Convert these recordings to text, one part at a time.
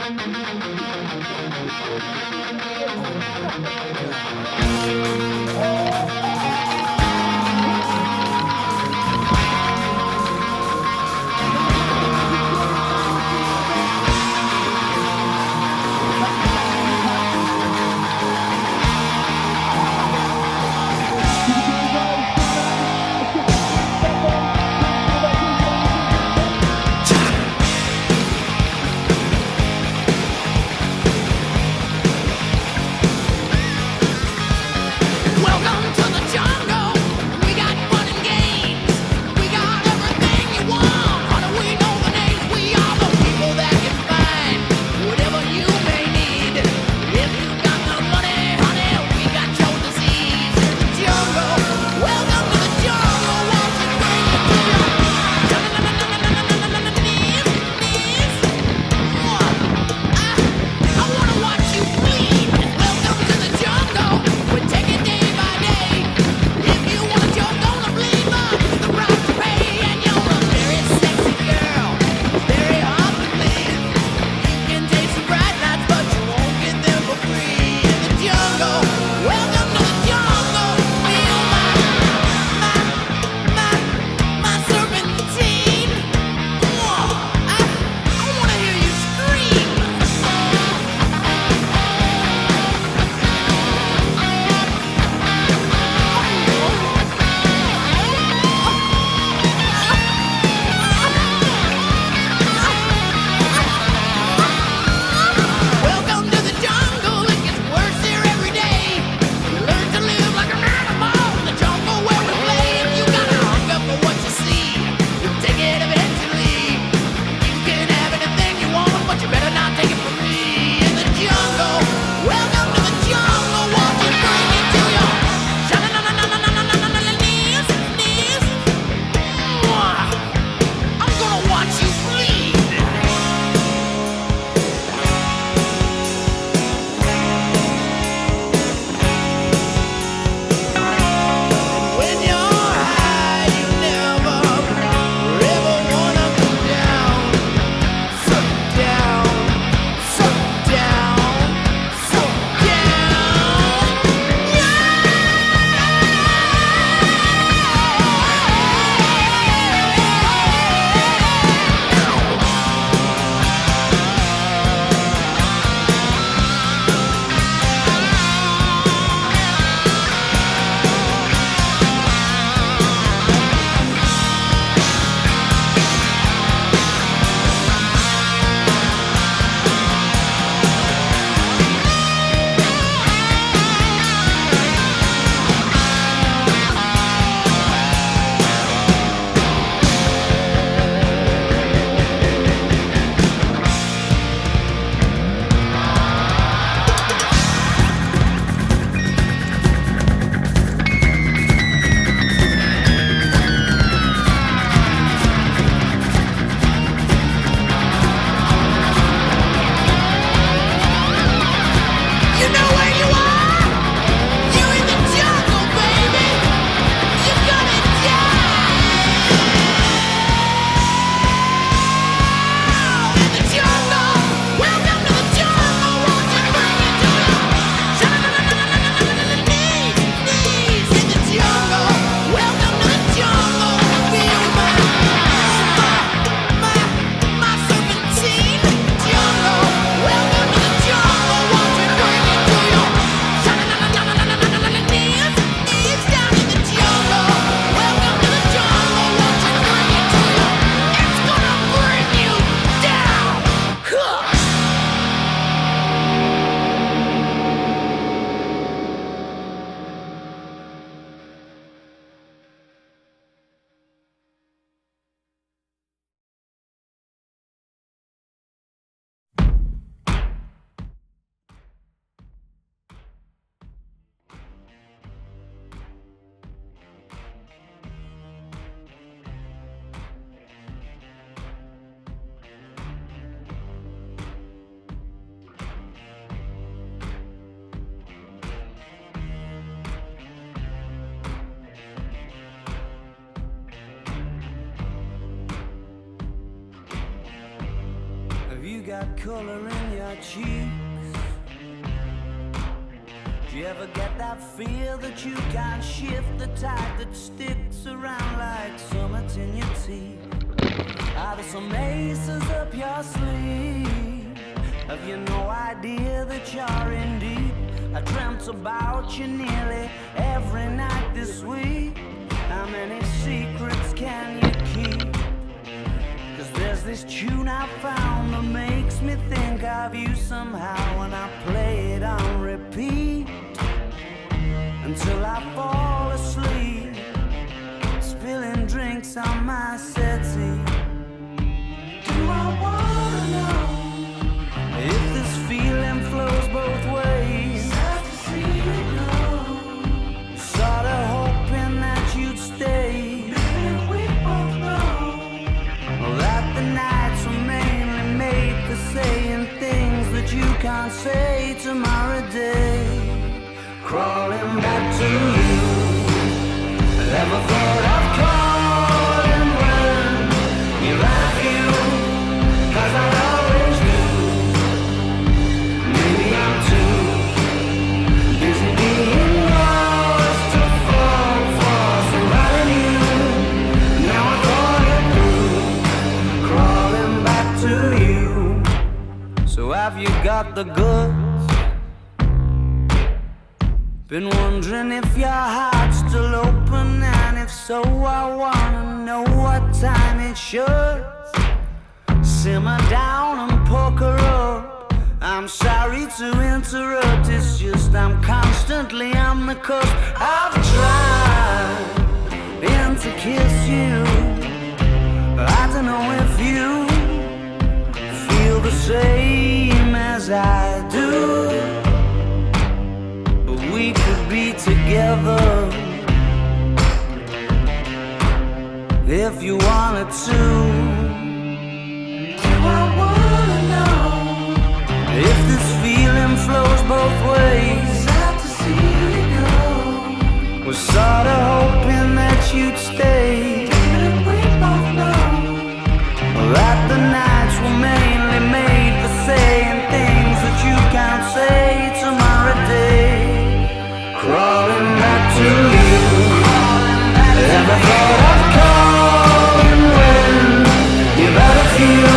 Welcome to the got color in your cheeks? Do you ever get that fear that you can't shift, the tide that sticks around like summits in your teeth? Are there some aces up your sleeve? Have you no idea that you're in deep? I dreamt about you nearly every night this week. How many secrets can you keep? Cause there's this tune I found that makes me think of you somehow, and I play it on repeat until I fall asleep, spilling drinks on my settee. Do I wanna know if this feeling flows both ways? Sad to see you go, sorta hoping that you'd stay. Baby, we both know that the nights were mainly made for saying things that you can't say tomorrow day. Crawling back to you, never thought of calling when you're at you, cause I always do. Maybe I'm too busy being lost to fall for somebody new. Now I thought it through, crawling back to you. So have you got the goods? Been wondering if your heart's still open, and if so, I wanna know what time it should. Simmer down and poker up. I'm sorry to interrupt, it's just I'm constantly on the cusp. I've tried to kiss you. I don't know if you feel the same as I do. We could be together if you wanted to. Do I wanna know if this feeling flows both ways? Sad to see you go, was sorta hoping that you'd stay. And we both know that the nights were mainly made for saying things that you can't say tomorrow day. Crawling back to you, never thought of calling when you've had a few,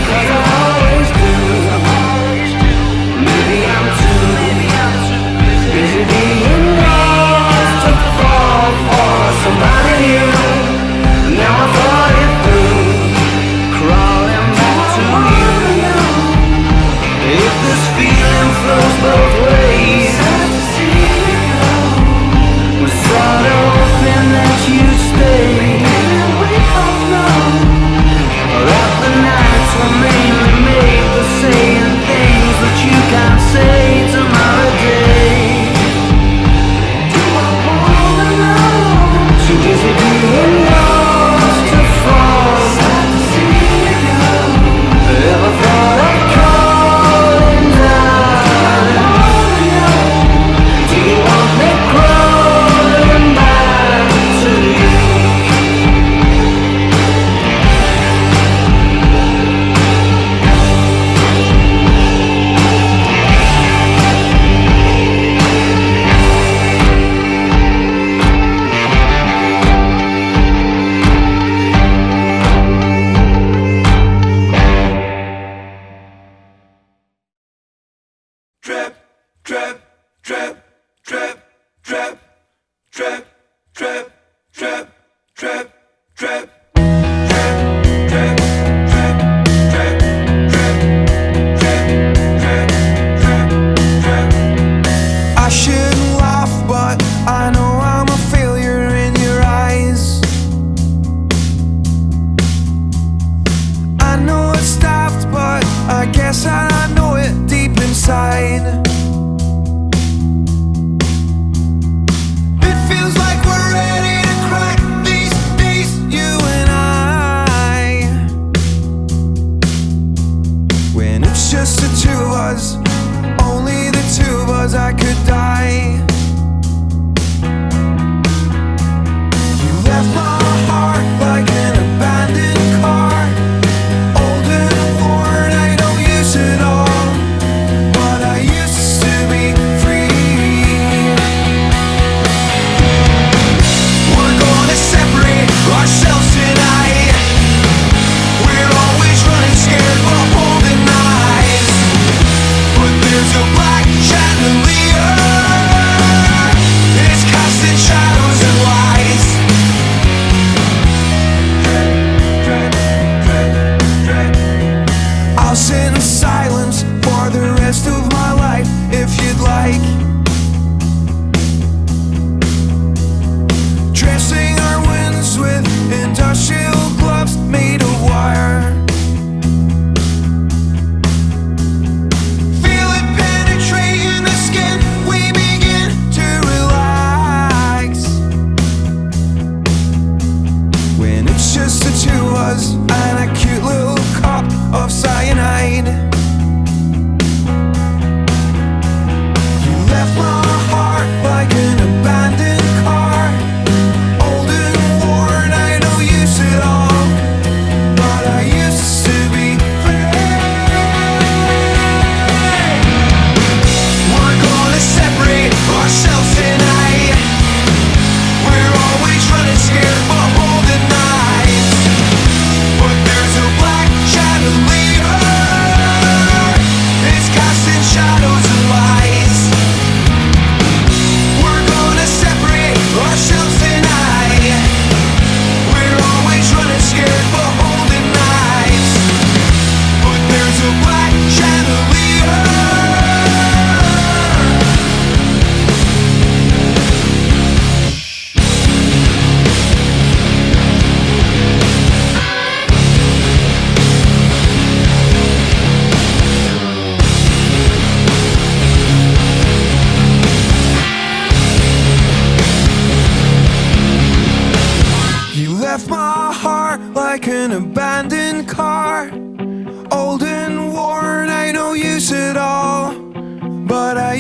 cause I always do. Maybe I'm too busy being lost to fall for somebody new. Now I thought it through, crawling back to you. If this feeling flows both ways, sorta hoping that you'd stay. And we both know that the nights were mainly made for saying things that you can't say tomorrow day. Do I wanna know? Too busy being lost to fall. Sad to see you go. Ever thought of calling down? Do you want me crawling back to you? Trip, trip, trip, trip, trip, trip, trip, trip, trip, trip. I shouldn't laugh, but I know I'm a failure in your eyes. I know it's daft, but I guess I know it deep inside. It feels like we're ready to crack these, you and an abandoned car, old and worn, ain't no use at all. But I